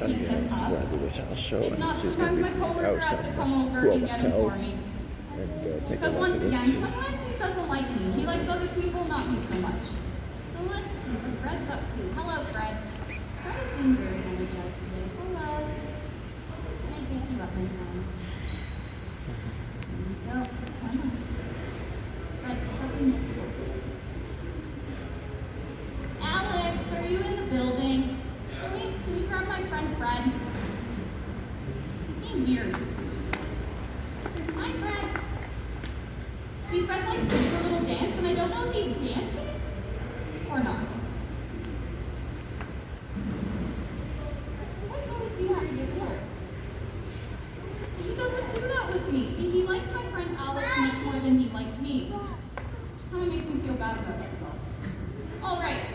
making hip hop. We're at the Reptile Show, If and not, she's sometimes going my to pick coworker out has some to come over cool and get him for reptiles me. and take a Because look once at again, this. sometimes he doesn't like me. He likes other people, not me so much. So let's see what Fred's up to. Hello, Fred. Fred is being very energetic today. Hello. And I think he's up my phone. There you go. Come on. Fred, stop being difficult. Alex, are you in the building? Can you grab my friend Fred? He's being weird. Hi, Fred. See, Fred likes to do a little dance, and I don't know if he's dancing or not. Fred's always being very difficult. He doesn't do that with me. See, he likes my friend Alex much more than he likes me. Which kind of makes me feel bad about myself. All right.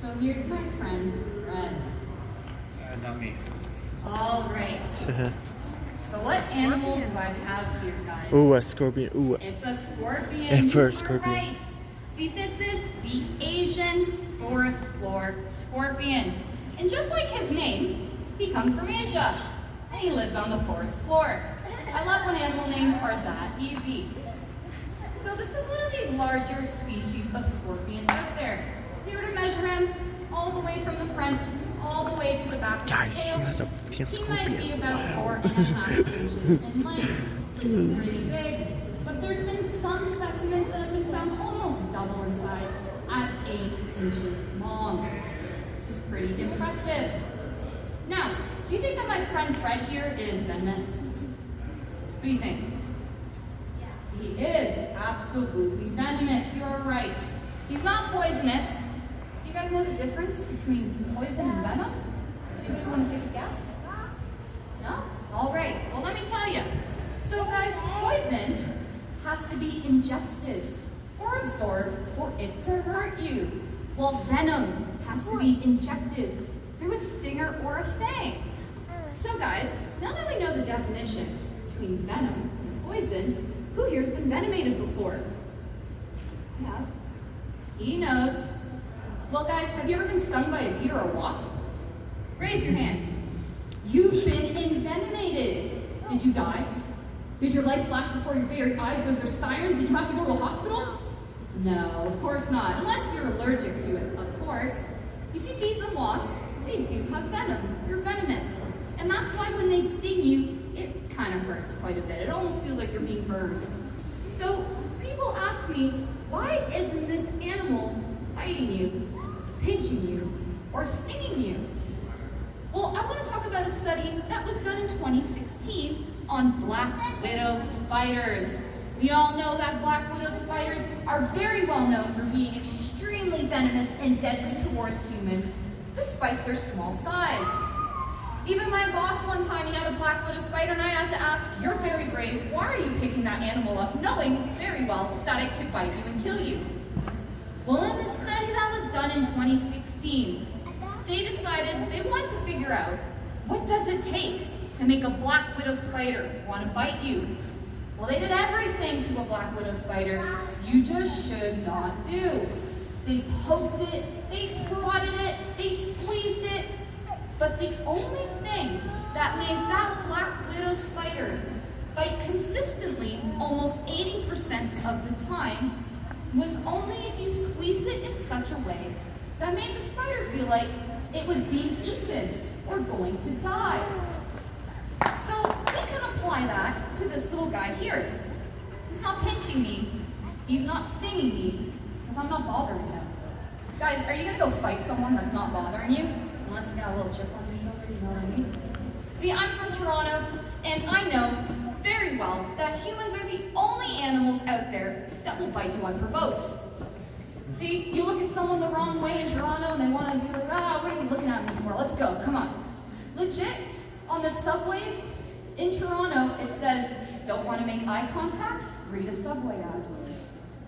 So here's my friend Fred. Not me. All right. So what animal do I have here, guys? Ooh, a scorpion. Ooh. It's a scorpion. Emperor You are scorpion. right. See, this is the Asian forest floor scorpion. And just like his name, he comes from Asia. And he lives on the forest floor. I love when animal names are that easy. So this is one of the larger species of scorpion out there. If you were to measure him all the way from the front, all the way to the back of Guys, his he tail, has a freaking he might be scorpion. about 4.5 inches in length. He's pretty big, but there's been some specimens that have been found almost double in size at 8 inches long, which is pretty impressive. Now, do you think that my friend Fred here is venomous? What do you think? He is absolutely venomous. You're right. He's not poisonous. Do you guys know the difference between poison and venom? Anybody want to take a guess? No? All right. Well, let me tell you. So, guys, poison has to be ingested or absorbed for it to hurt you, while venom has to be injected through a stinger or a fang. So, guys, now that we know the definition between venom and poison, who here's been venomated before? I have. He knows. Well, guys, have you ever been stung by a bee or a wasp? Raise your hand. You've been envenomated. Did you die? Did your life flash before your very eyes? Was there sirens? Did you have to go to a hospital? No, of course not. Unless you're allergic to it, of course. You see, bees and wasps, they do have venom. They're venomous. And that's why when they sting you, it kind of hurts quite a bit. It almost feels like you're being burned. So people ask me, why isn't this animal biting you, pinching you, or stinging you? Well, I want to talk about a study that was done in 2016 on black widow spiders. We all know that black widow spiders are very well known for being extremely venomous and deadly towards humans, despite their small size. Even my boss one time, he had a black widow spider, and I had to ask, you're very brave, why are you picking that animal up, knowing very well that it could bite you and kill you? Well, in the study that was done in 2016, they decided they wanted to figure out, what does it take to make a black widow spider want to bite you? Well, they did everything to a black widow spider you just should not do. They poked it, they prodded it, they squeezed it, but the only thing that made that black widow spider bite consistently almost 80% of the time was only if you squeezed it in such a way that made the spider feel like it was being eaten or going to die. So we can apply that to this little guy here. He's not pinching me, he's not stinging me, because I'm not bothering him. Guys, are you gonna go fight someone that's not bothering you? Unless you got a little chip on your shoulder, you know what I mean? See, I'm from Toronto, and I know very well that humans are the only animals out there that will bite you unprovoked. See, you look at someone the wrong way in Toronto and they want to be like, what are you looking at me for? Let's go, come on. Legit, on the subways in Toronto, it says, don't want to make eye contact? Read a subway ad.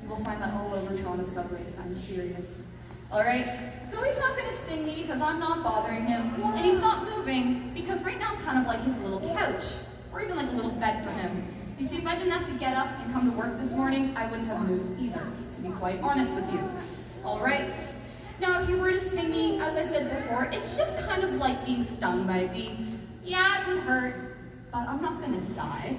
You will find that all over Toronto subways, I'm serious. All right, so he's not going to sting me because I'm not bothering him, and he's not moving because right now I'm kind of like his little couch, or even like a little bed for him. You see, if I didn't have to get up and come to work this morning, I wouldn't have moved either, to be quite honest with you. All right, Now, if you were to sting me, as I said before, it's just kind of like being stung by a bee. Yeah, it would hurt, but I'm not gonna die.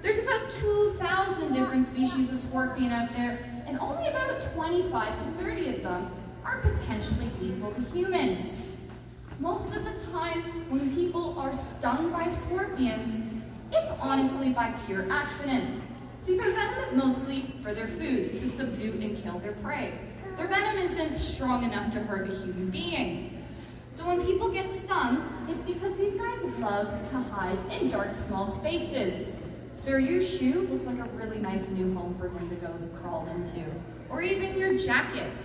There's about 2,000 different species of scorpion out there, and only about 25 to 30 of them are potentially lethal to humans. Most of the time, when people are stung by scorpions, it's honestly by pure accident. See, their venom is mostly for their food, to subdue and kill their prey. Their venom isn't strong enough to hurt a human being. So when people get stung, it's because these guys love to hide in dark, small spaces. So your shoe looks like a really nice new home for him to go crawl into. Or even your jacket.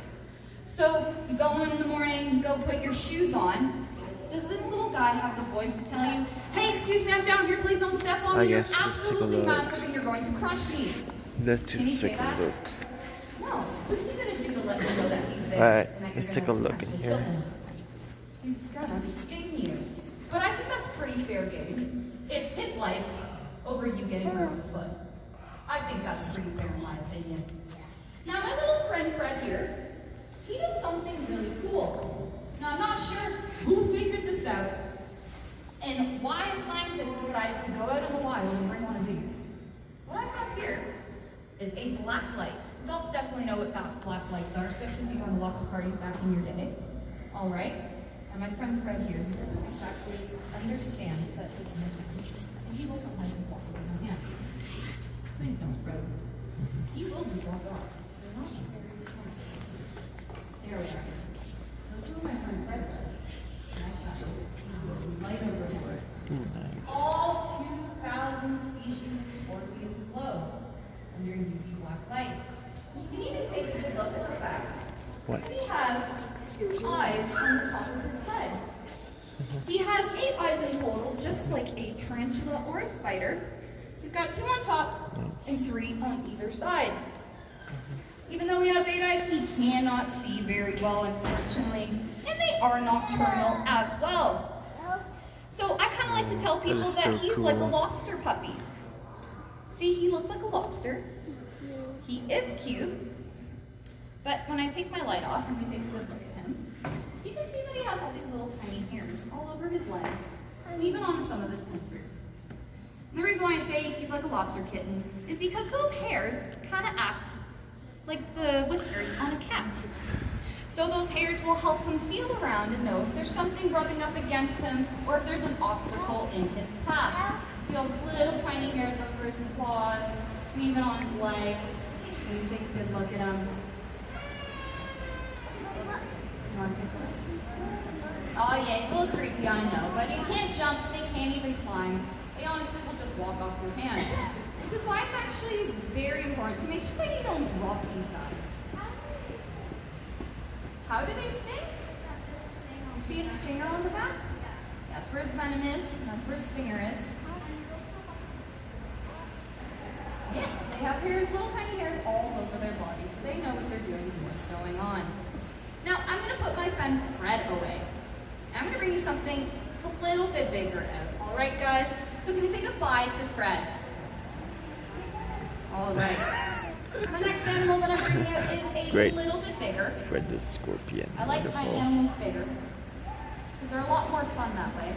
So you go in the morning, you go put your shoes on. Does this little guy have the voice to tell you, hey, excuse me, I'm down here, please don't step on me, you're absolutely massive and you're going to crush me? Let's take a look. No, what's he going to do to let you know that he's there? Alright, and that let's you're take a gonna look in actually here. kill him? He's gonna sting you. But I think that's pretty fair game. It's his life over you getting hurt on the foot. I think that's pretty fair in my opinion. Now my little friend Fred here, he does something really cool. Now I'm not sure who figured this out and why a scientist decided to go out in the wild and bring one of these. What I have here is a black light. Adults definitely know what black lights are, especially if you've gone to lots of parties back in your day. All right. And my friend Fred here, he doesn't exactly understand that it's an event, and he will sometimes just walk away from him. Please don't, Fred. He will just walk off. They're not very smart. There we are. So this is what my friend Fred does. And I shot it. Light over him. Nice. All 2,000 species of scorpions glow under UV black light. You can even take a good look at the fact What? that he has 2 eyes on the top of his head. He has 8 eyes in total, just like a tarantula or a spider. He's got 2 on top and 3 on either side. Even though he has 8 eyes, he cannot see very well, unfortunately. And they are nocturnal as well. So I kind of like to tell people that he's like a lobster puppy. See, he looks like a lobster. He is cute. But when I take my light off and we take a good look at him, you can see that he has all these little tiny hairs all over his legs, and even on some of his pincers. And the reason why I say he's like a lobster kitten is because those hairs kind of act like the whiskers on a cat. So those hairs will help him feel around and know if there's something rubbing up against him or if there's an obstacle in his path. See all those little tiny hairs over his claws and even on his legs. When you take a good look at him. You want to take a look? Oh yeah, he's a little creepy, I know, but he can't jump, they can't even climb. They honestly will just walk off your hand. Which is why it's actually very important to make sure that you don't drop these guys. How do they sting? You see a stinger on the back? That's where his venom is, and that's where his stinger is. Yeah, they have hairs, little tiny hairs all over their body, so they know what they're doing and what's going on. Now, I'm going to put my friend Fred away. I'm going to bring you something that's a little bit bigger out. All right, guys? So can we say goodbye to Fred? All right. The next animal that I'm bringing out is a little bit bigger. Fred the scorpion. I like my animals bigger because they're a lot more fun that way.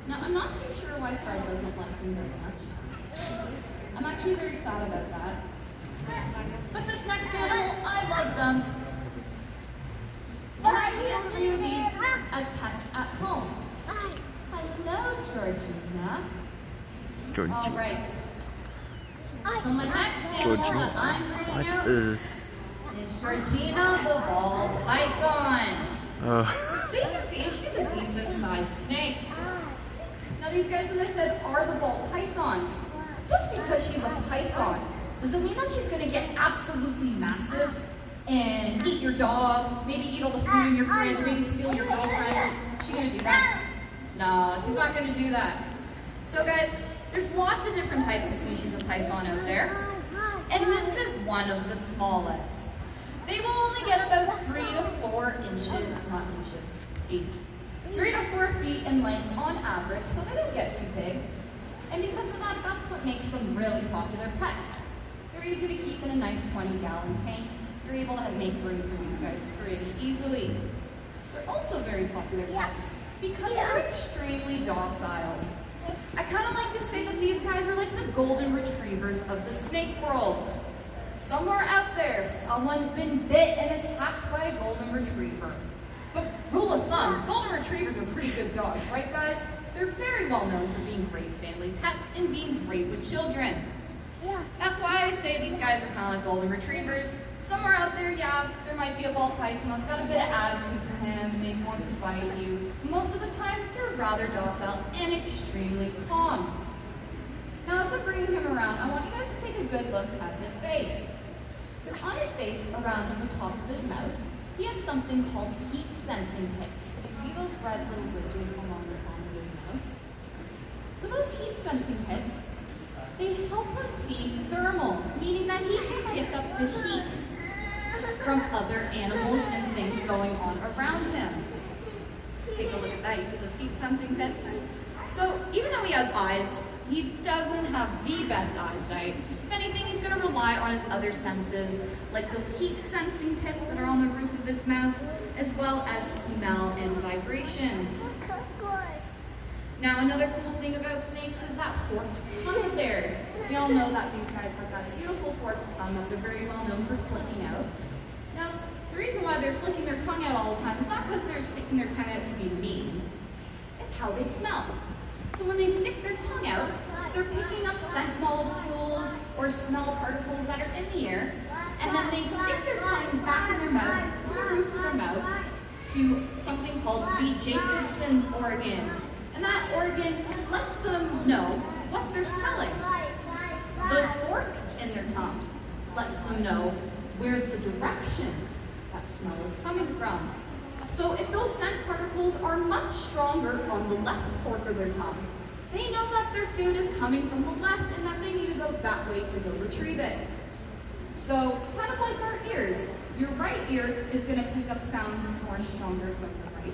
Now, I'm not too sure why Fred doesn't like me very much. I'm actually very sad about that. But this next animal, I love them. And I will do these as pets at home. Hello, Georgina. All right. So my next animal that I'm bringing out is Georgina the ball python. So you can see she's a decent sized snake. Now these guys, as I said, are the ball pythons. Just because she's a python doesn't mean that she's going to get absolutely massive and eat your dog, maybe eat all the food in your fridge, maybe steal your girlfriend. Is she going to do that? No, she's not going to do that. So guys, there's lots of different types of species of python out there, and this is one of the smallest. They will only get about 3 to 4 feet. 3 to 4 feet in length on average, so they don't get too big. And because of that, that's what makes them really popular pets. They're easy to keep in a nice 20-gallon tank, you're able to make room for these guys pretty easily. They're also very popular pets because they're extremely docile. I kind of like to say that these guys are like the golden retrievers of the snake world. Somewhere out there, someone's been bit and attacked by a golden retriever. But rule of thumb, golden retrievers are pretty good dogs, right guys? They're very well known for being great family pets and being great with children. That's why I say these guys are kind of like golden retrievers. Somewhere out there, yeah, there might be a ball python that's got a bit of attitude to him and maybe wants to bite you. Most of the time, they're rather docile and extremely calm. Now, as I'm bringing him around, I want you guys to take a good look at his face. Because on his face, around the top of his mouth, he has something called heat sensing pits. You see those red little ridges along the top of his mouth? So those heat sensing pits, they help him see thermal, meaning that he can pick up the heat from other animals and things going on around him. Take a look at that. You see those heat sensing pits? So even though he has eyes, he doesn't have the best eyesight. If anything, he's going to rely on his other senses, like those heat sensing pits that are on the roof of his mouth, as well as smell and vibrations. Now, another cool thing about snakes is that forked tongue of theirs. We all know that these guys have that beautiful forked tongue that they're very well known for flicking out. Now, the reason why they're flicking their tongue out all the time is not because they're sticking their tongue out to be mean. It's how they smell. So when they stick their tongue out, they're picking up scent molecules or smell particles that are in the air, and then they stick their tongue back in their mouth, to the roof of their mouth, to something called the Jacobson's organ. And that organ lets them know what they're smelling. The fork in their tongue lets them know where the direction that smell is coming from. So if those scent particles are much stronger on the left fork of their tongue, they know that their food is coming from the left and that they need to go that way to go retrieve it. So kind of like our ears, your right ear is going to pick up sounds more stronger from the right.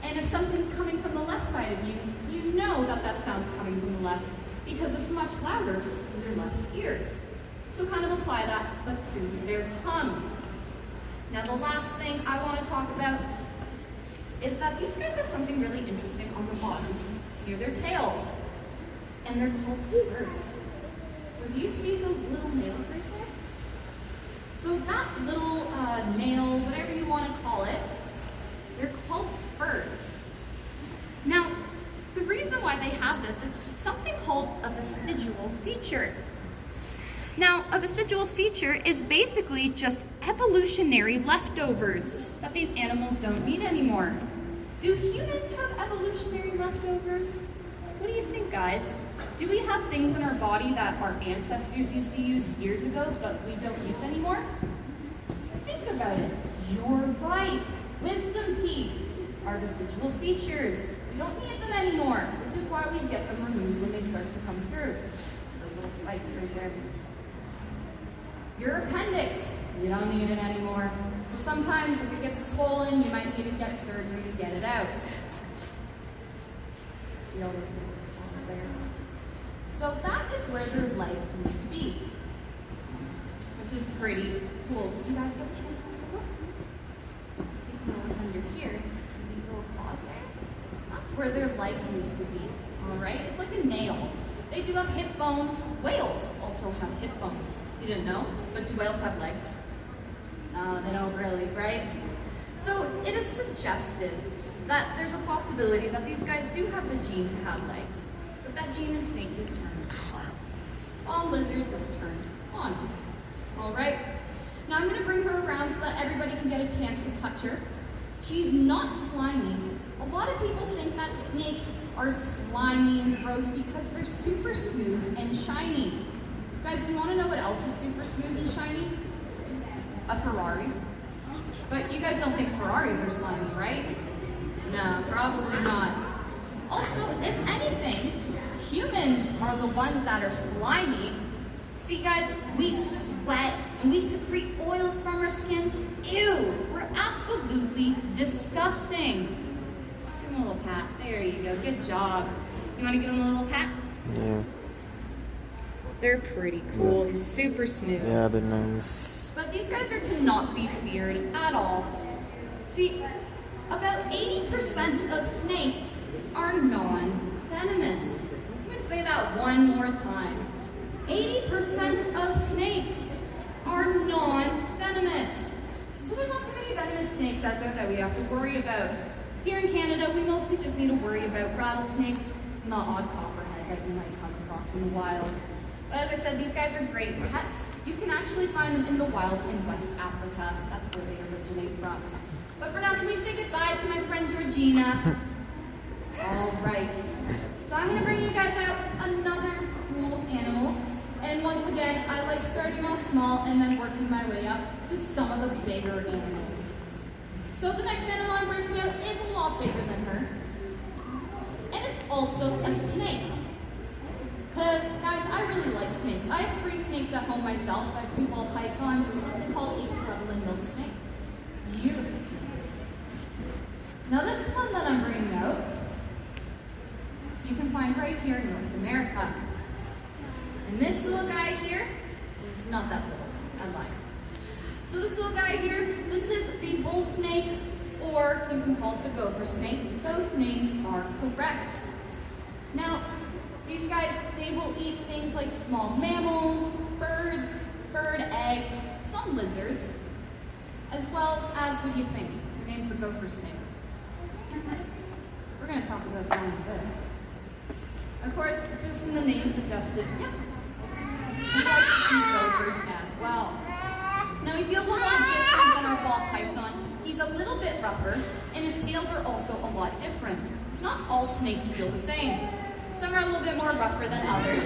And if something's coming from the left side of you, you know that that sound's coming from the left because it's much louder in your left ear. So kind of apply that, but to their tongue. Now the last thing I want to talk about is that these guys have something really interesting on the bottom near their tails. And they're called spurs. So do you see those little nails right there? So that little nail, whatever you want to call it, they're called spurs. Now, the reason why they have this is something called a vestigial feature. Now, a vestigial feature is basically just evolutionary leftovers that these animals don't need anymore. Do humans have evolutionary leftovers? What do you think, guys? Do we have things in our body that our ancestors used to use years ago, but we don't use anymore? Think about it. You're right. Wisdom teeth are vestigial features. We don't need them anymore, which is why we get them removed when they start to come through. Those little spikes right there. Your appendix, you don't need it anymore. So sometimes if it gets swollen, you might need to get surgery to get it out. See all those little spots there? So that is where their legs used to be, which is pretty cool. Did you guys get a chance to take a look? Take a look under here. See these little claws there? That's where their legs used to be. All right? It's like a nail. They do have hip bones. Whales also have hip bones. You didn't know? But do whales have legs? They don't really, right? So it is suggested that there's a possibility that these guys do have the gene to have legs, but that gene in snakes is turned off. All lizards is turned on. All right? Now I'm going to bring her around so that everybody can get a chance to touch her. She's not slimy. A lot of people think that snakes are slimy and gross because they're super smooth and shiny. Guys, do you want to know what else is super smooth and shiny? A Ferrari. But you guys don't think Ferraris are slimy, right? No, probably not. Also, if anything, humans are the ones that are slimy. See guys, we sweat and we secrete oils from our skin. Ew, we're absolutely disgusting. Give him a little pat. There you go, good job. You want to give him a little pat? Yeah. They're pretty cool, super smooth. Yeah, they're nice. But these guys are to not be feared at all. See, about 80% of snakes are non-venomous. Let me say that one more time. 80% of snakes are non-venomous. So there's not too many venomous snakes out there that we have to worry about. Here in Canada, we mostly just need to worry about rattlesnakes and the odd copperhead that you might come across in the wild. But as I said, these guys are great pets. You can actually find them in the wild in West Africa. That's where they originate from. But for now, can we say goodbye to my friend Georgina? All right. So I'm going to bring you guys out another cool animal. And once again, I like starting off small and then working my way up to some of the bigger animals. So the next animal I'm bringing out is a lot bigger than her. And it's also a snake. Because, guys, I really like snakes. I have 3 snakes at home myself. I have 2 ball pythons and something called a prevalent milk snake. Beautiful snakes. Now this one that I'm bringing out, you can find right here in North America. And this little guy here is not that little, I'm lying. So this little guy here, this is the bull snake, or you can call it the gopher snake. Both names are correct. Now, these guys, they will eat things like small mammals, birds, bird eggs, some lizards, as well as, what do you think? Her name's the gopher snake. We're going to talk about that in a bit. Of course, just in the name suggested, yep, he likes to eat gophers as well. Now he feels a lot different than our ball python. He's a little bit rougher, and his scales are also a lot different. Not all snakes feel the same. Some are a little bit more rougher than others.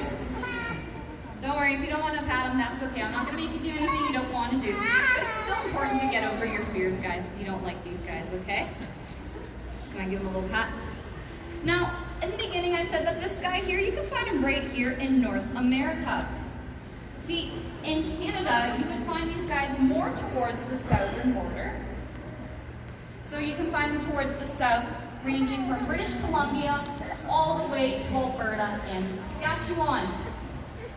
Don't worry, if you don't want to pat them, that's okay. I'm not going to make you do anything you don't want to do. But it's still important to get over your fears, guys, if you don't like these guys, okay? Can I give him a little pat? Now, in the beginning, I said that this guy here, you can find him right here in North America. See, in Canada, you would find these guys more towards the southern border. So you can find them towards the south, ranging from British Columbia all the way to Alberta and Saskatchewan.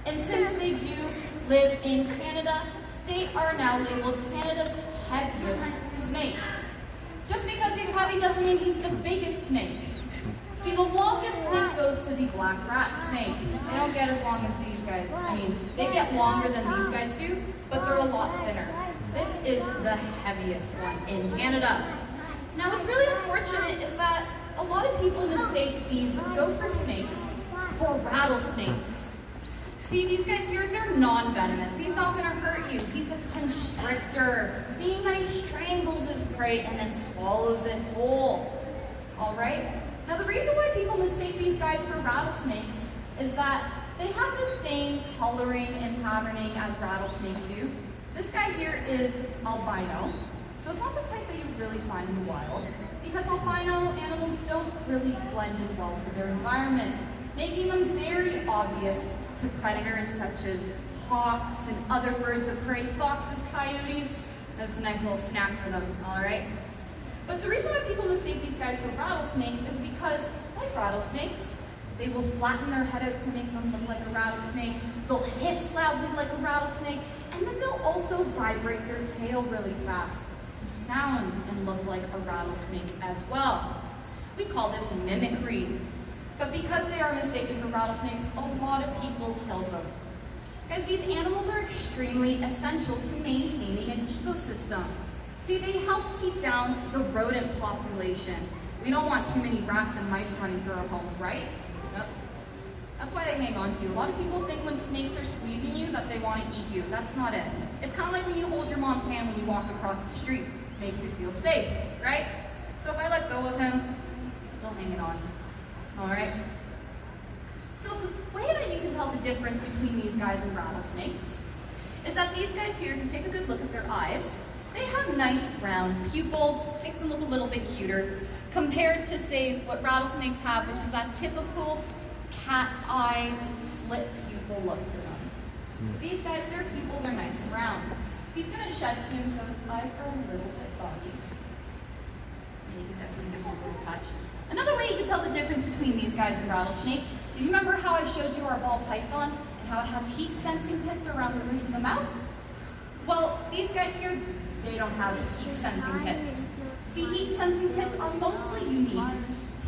And since they do live in Canada, they are now labeled Canada's heaviest snake. Just because he's heavy doesn't mean he's the biggest snake. See, the longest snake goes to the black rat snake. They don't get as long as these guys. I mean, they get longer than these guys do, but they're a lot thinner. This is the heaviest one in Canada. Now, what's really unfortunate is that a lot of people mistake these gopher snakes for rattlesnakes. See, these guys here, they're non-venomous. He's not going to hurt you. He's a constrictor, meaning that he strangles his prey and then swallows it whole. All right? Now, the reason why people mistake these guys for rattlesnakes is that they have the same coloring and patterning as rattlesnakes do. This guy here is albino, so it's not the type that you really find in the wild, because albino animals don't really blend in well to their environment, making them very obvious to predators such as hawks and other birds of prey, foxes, coyotes. That's a nice little snack for them, all right? But the reason why people mistake these guys for rattlesnakes is because, like rattlesnakes, they will flatten their head out to make them look like a rattlesnake. They'll hiss loudly like a rattlesnake, and then they'll also vibrate their tail really fast to sound and look like a rattlesnake as well. We call this mimicry. But because they are mistaken for rattlesnakes, a lot of people kill them. Because these animals are extremely essential to maintaining an ecosystem. See, they help keep down the rodent population. We don't want too many rats and mice running through our homes, right? Nope. That's why they hang on to you. A lot of people think when snakes are squeezing you that they want to eat you. That's not it. It's kind of like when you hold your mom's hand when you walk across the street. Makes you feel safe, right? So if I let go of him, he's still hanging on. All right? So the way that you can tell the difference between these guys and rattlesnakes is that these guys here, if you take a good look at their eyes, they have nice round pupils, makes them look a little bit cuter, compared to, say, what rattlesnakes have, which is that typical cat eye slit pupil look to them. These guys, their pupils are nice and round. He's going to shed soon, so his eyes are a little bit foggy. And you can definitely give him a little touch. Another way you can tell the difference between these guys and rattlesnakes is, you remember how I showed you our ball python and how it has heat sensing pits around the roof of the mouth? Well, these guys here, they don't have heat sensing pits. See, heat sensing pits are mostly unique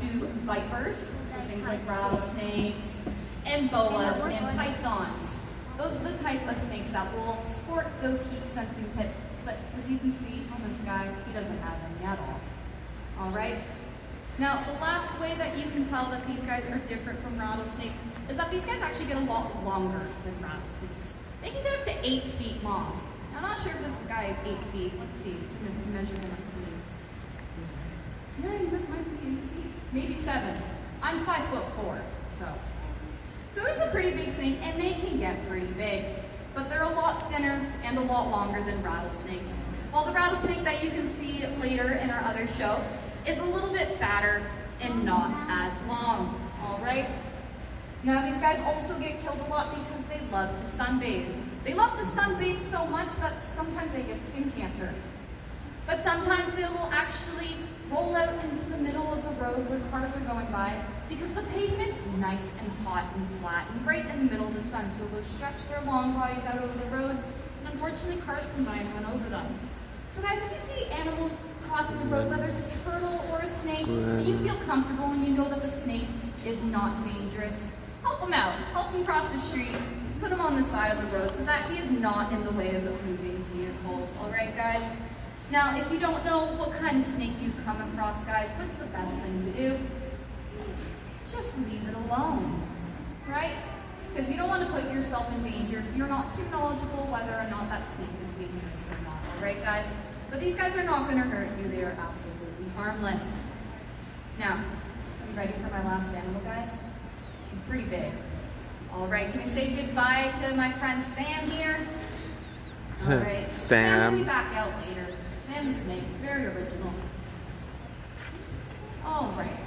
to vipers, so things like rattlesnakes and boas and pythons. Those are the type of snakes that will sport those heat sensing pits. But as you can see on this guy, he doesn't have any at all. All right? Now, the last way that you can tell that these guys are different from rattlesnakes is that these guys actually get a lot longer than rattlesnakes. They can get up to 8 feet long. Now, I'm not sure if this guy is 8 feet. Let's see. I'm going to measure him up to me. Yeah, he just might be 8 feet. Maybe 7. I'm 5'4", so he's a pretty big snake, and they can get pretty big. But they're a lot thinner and a lot longer than rattlesnakes. While the rattlesnake that you can see later in our other show is a little bit fatter and not as long, all right? Now these guys also get killed a lot because they love to sunbathe. They love to sunbathe so much that sometimes they get skin cancer. But sometimes they will actually roll out into the middle of the road where cars are going by because the pavement's nice and hot and flat and right in the middle of the sun, so they'll stretch their long bodies out over the road, and unfortunately cars come by and run over them. So guys, if you see animals crossing the road, whether it's a turtle or a snake, and you feel comfortable and you know that the snake is not dangerous, help him out. Help him cross the street. Put him on the side of the road so that he is not in the way of the moving vehicles. All right, guys? Now, if you don't know what kind of snake you've come across, guys, what's the best thing to do? Just leave it alone, right? Because you don't want to put yourself in danger if you're not too knowledgeable whether or not that snake is dangerous or not. All right, guys? But these guys are not going to hurt you. They are absolutely harmless. Now, are you ready for my last animal, guys? She's pretty big. All right, can we say goodbye to my friend Sam here? All right. Sam will be back out later. Sam the snake, very original. All right.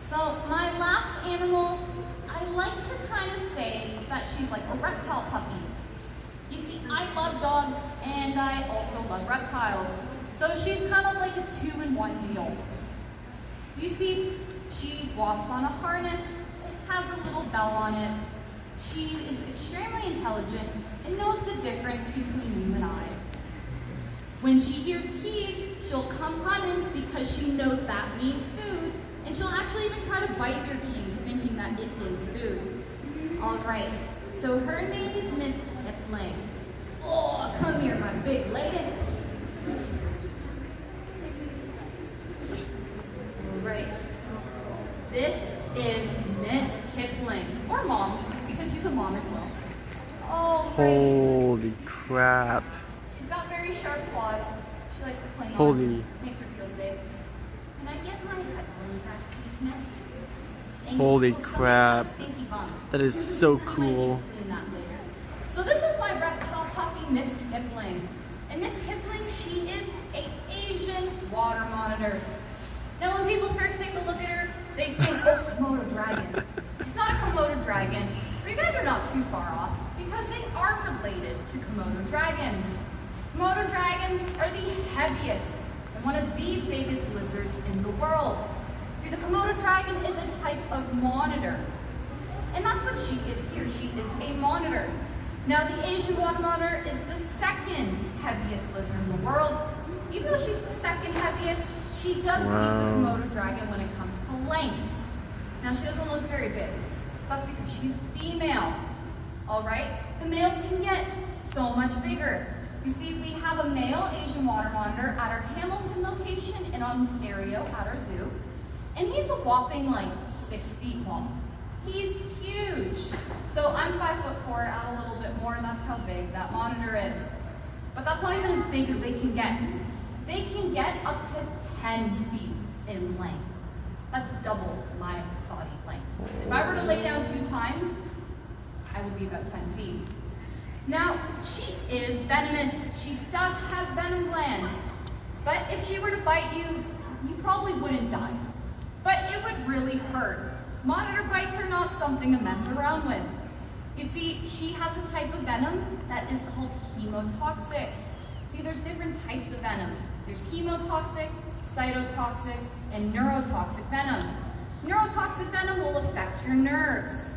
So my last animal, I like to kind of say that she's like a reptile puppy. You see, I love dogs and I also love reptiles. So she's kind of like a 2-in-1 deal. You see, she walks on a harness, it has a little bell on it. She is extremely intelligent and knows the difference between you and I. When she hears keys, she'll come running because she knows that means food, and she'll actually even try to bite your keys thinking that it is food. All right, so her name is Miss Kipling. Oh, come here, my big lady. All right, this is Miss Kipling, or Mom, because she's a mom as well. Oh, Holy crap. She's got very sharp claws. She likes to cling Holy. on. Makes her feel safe. Can I get my headphones back, please, miss? Thank Holy you. Oh, crap. somebody's got a stinky bum. That is so I might cool. need to clean that later. So this is my reptile puppy, Miss Kipling. And Miss Kipling, she is an Asian water monitor. Now when people first take a look at her, they think, oh, Komodo dragon. She's not a Komodo dragon, but you guys are not too far off because they are related to Komodo dragons. Komodo dragons are the heaviest and one of the biggest lizards in the world. See, the Komodo dragon is a type of monitor. And that's what she is here. She is a monitor. Now, the Asian water monitor is the second heaviest lizard in the world. Even though she's the second heaviest, she does beat the Komodo dragon when it comes to length. Now, she doesn't look very big. That's because she's female. All right? The males can get so much bigger. You see, we have a male Asian water monitor at our Hamilton location in Ontario at our zoo, and he's a whopping like 6 feet long. He's huge. So I'm 5'4", add a little bit more, and that's how big that monitor is. But that's not even as big as they can get. They can get up to 10 feet in length. That's double my body length. If I were to lay down 2 times, I would be about 10 feet. Now, she is venomous. She does have venom glands. But if she were to bite you, you probably wouldn't die. But it would really hurt. Monitor bites are not something to mess around with. You see, she has a type of venom that is called hemotoxic. See, there's different types of venom. There's hemotoxic, cytotoxic, and neurotoxic venom. Neurotoxic venom will affect your nerves,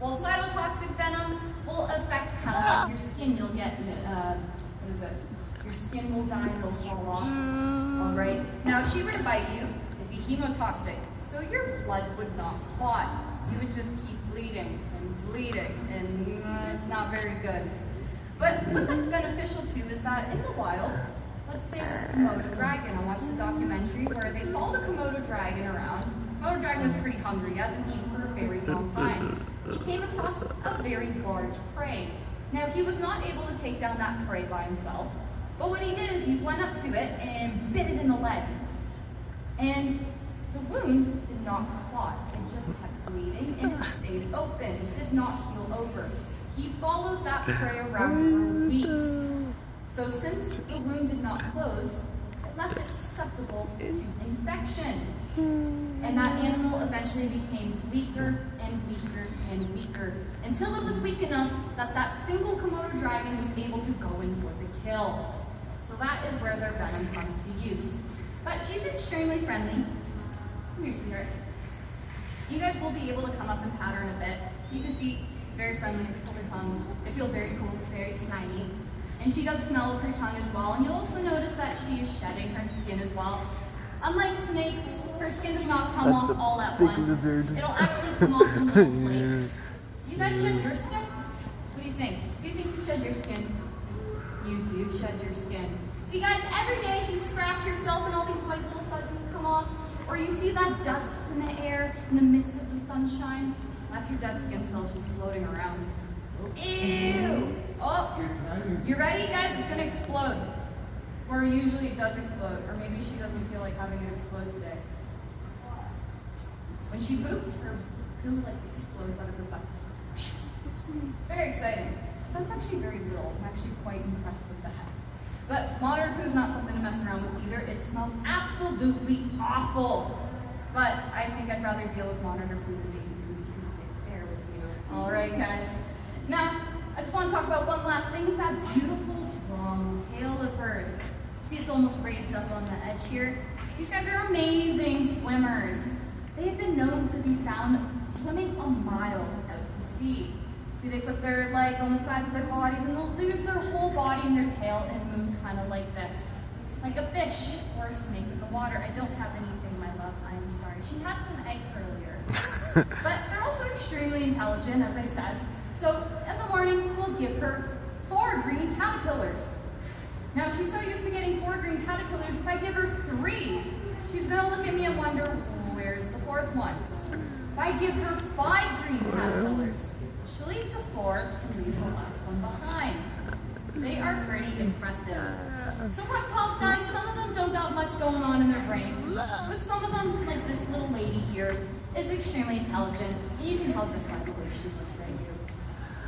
Well, cytotoxic venom will affect kind of like your skin. You'll get, what is it? Your skin will die and it'll fall off. All right. Now, if she were to bite you, it'd be hemotoxic. So your blood would not clot. You would just keep bleeding and bleeding, and it's not very good. But what that's beneficial to is that in the wild, let's say the Komodo dragon. I watched a documentary where they followed a Komodo dragon around. Komodo dragon was pretty hungry. He hasn't eaten for a very long time. He came across a very large prey. Now, he was not able to take down that prey by himself, but what he did is he went up to it and bit it in the leg. And the wound did not clot. It just kept bleeding and it stayed open. It did not heal over. He followed that prey around for weeks. So since the wound did not close, it left it susceptible to infection. And that animal eventually became weaker and weaker and weaker until it was weak enough that that single Komodo dragon was able to go in for the kill. So that is where their venom comes to use. But she's extremely friendly. Come here, sweetheart. You guys will be able to come up and pat her in a bit. You can see it's very friendly with her tongue. It feels very cool, it's very slimy. And she does smell with her tongue as well. And you'll also notice that she is shedding her skin as well. Unlike snakes, her skin does not come off all at once. Lizard. It'll actually come off in little flakes. Do you guys shed your skin? What do you think? Do you think you shed your skin? You do shed your skin. See guys, every day if you scratch yourself and all these white little fuzzies come off, or you see that dust in the air in the midst of the sunshine, that's your dead skin cells just floating around. Ew! Oh, you ready guys? It's gonna explode. Or usually it does explode, or maybe she doesn't feel like having it explode today. When she poops, her poo like explodes out of her butt. It's very exciting. So that's actually very little. I'm actually quite impressed with that. But monitor poo is not something to mess around with either. It smells absolutely awful. But I think I'd rather deal with monitor poo than baby poo, to be fair with you. All right, guys. Now, I just want to talk about one last thing. Is that beautiful long tail of hers. See, it's almost raised up on the edge here. These guys are amazing swimmers. They have been known to be found swimming a mile out to sea. See, they put their legs on the sides of their bodies and they'll lose their whole body and their tail and move kind of like this. Like a fish or a snake in the water. I don't have anything, my love. I'm sorry. She had some eggs earlier. But they're also extremely intelligent, as I said. So in the morning, we'll give her 4 green caterpillars. Now, she's so used to getting 4 green caterpillars, if I give her 3, she's gonna look at me and wonder, where's the 4th one? If I give her 5 green caterpillars, she'll eat the 4 and leave the last one behind. They are pretty impressive. So reptiles, guys, some of them don't got much going on in their brain, but some of them, like this little lady here, is extremely intelligent, and you can tell just by the way she looks at you.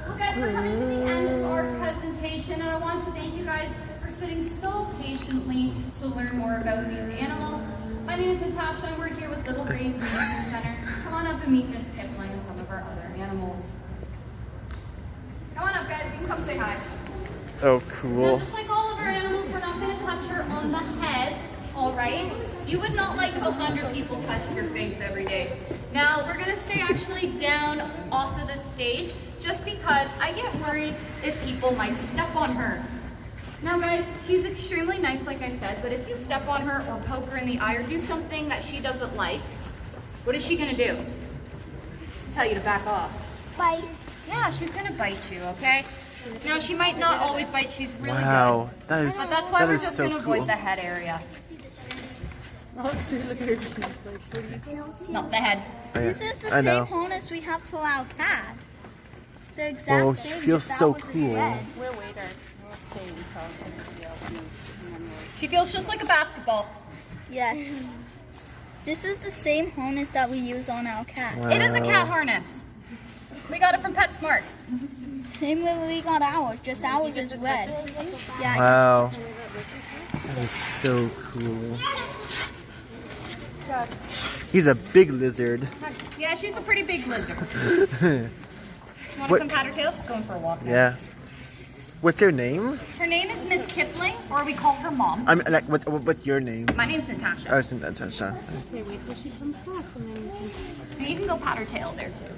Well, guys, we're coming to the end of our presentation, and I want to thank you guys for sitting so patiently to learn more about these animals. My name is Natasha, and we're here with Little Breeze Nature Center. Come on up and meet Miss Kipling and some of our other animals. Come on up, guys. You can come say hi. Oh, Now, cool. just like all of our animals, we're not going to touch her on the head, all right? You would not like 100 people touching your face every day. Now, we're going to stay actually down off of the stage, just because I get worried if people might step on her. Now guys, she's extremely nice like I said, but if you step on her or poke her in the eye or do something that she doesn't like, what is she gonna do? Tell you to back off. Bite. Yeah, she's gonna bite you, okay? Now she might not always bite, she's really Wow, good. that is But that's why that we're is just so gonna cool. avoid the head area. Oh, see, look at her. She's like, what do you Not the head. Oh, yeah. This is the I know. same harness we have for our cat. The exact Oh, same. it feels just so ours is cool. red. We'll wait we'll stay until everybody else moves. And then we'll... She feels just like a basketball. Yes. This is the same harness that we use on our cat. It is a cat harness. We got it from PetSmart. Same way we got ours, just ours is red. Yeah. Wow. That is so cool. He's a big lizard. Yeah, she's a pretty big lizard. You want to What- come pat her tail? She's going for a walk now. Yeah. What's her name? Her name is Miss Kipling, or we call her Mom. I'm like, what's your name? My name's Natasha. Oh, it's Natasha. Okay, wait till she comes back and then you can... And you can go pat her tail there too.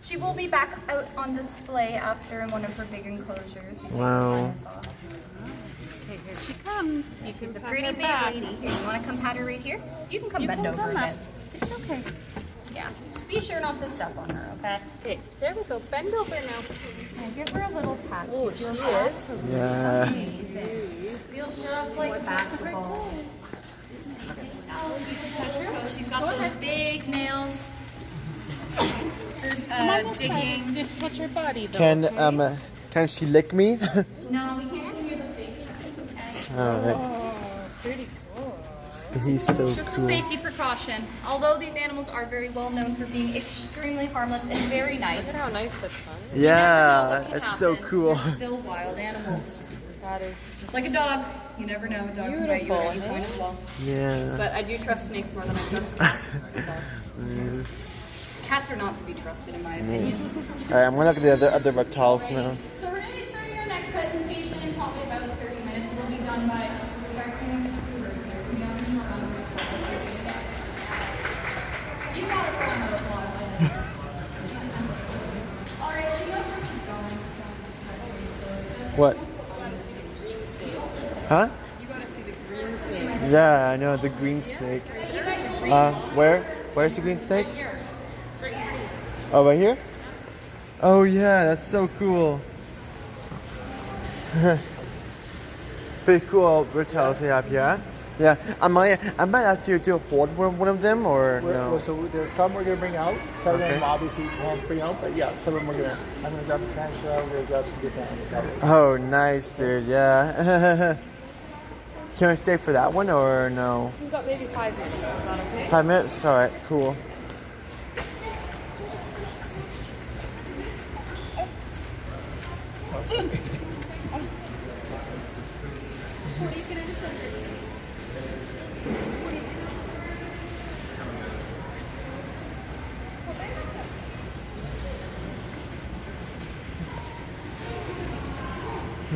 She will be back out on display after in one of her big enclosures. Wow. Okay, here she comes. You She's a can pretty pat her big back. lady. Here, you want to come pat her right here? You can come You bend can over come a up. bit. It's okay. Yeah, just be sure not to step on her, okay? Okay, there we go. Bend over now. Yeah, give her a little pat. Oh, she is. Yeah. Amazing. Feels just like basketball. So she's got those big nails. Digging. Just touch her body though. Can she lick me? No, we can't give you the face. It's okay. Alright. Oh, pretty cool. He's so Just a cool. safety precaution. Although these animals are very well known for being extremely harmless and very nice, Look at how nice that's done. Yeah, that's so cool. They're still wild animals. That is Just like a dog. You never know. A dog can bite you at any Beautiful, point as well. Yeah. But I do trust snakes more than I trust cats. Yes. Cats are not to be trusted, in my opinion. Alright, I'm gonna look at the other reptiles now. So we're going to be starting our next presentation in probably about 30 minutes. It'll be done by starting with the right here. We are in our own You got a round of applause, I think. All right, she knows where she's going. What? Huh? you gotta see the green snake. Yeah, I know, the green snake. Where? Where's the green snake? It's right here. Oh, right here? Oh yeah, that's so cool. Pretty cool reptiles they have, yeah? Yeah. I might have to hold one of them or no? So there's some we're gonna bring out. Some of them Okay. obviously we can't bring out, but yeah, some of them I'm gonna grab the tarantula. We're gonna grab some different animals out. Oh, nice, dude. Yeah. Can I stay for that one or no? We've got maybe 5 minutes. Is that okay? 5 minutes? All right, cool.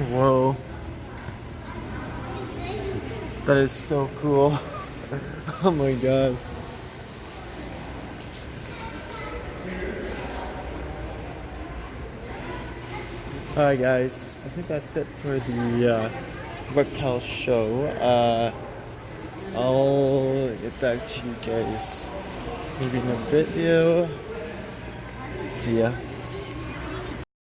Whoa. That is so cool. Oh my god. Alright guys, I think that's it for the reptile show. I'll get back to you guys maybe in a video. See ya.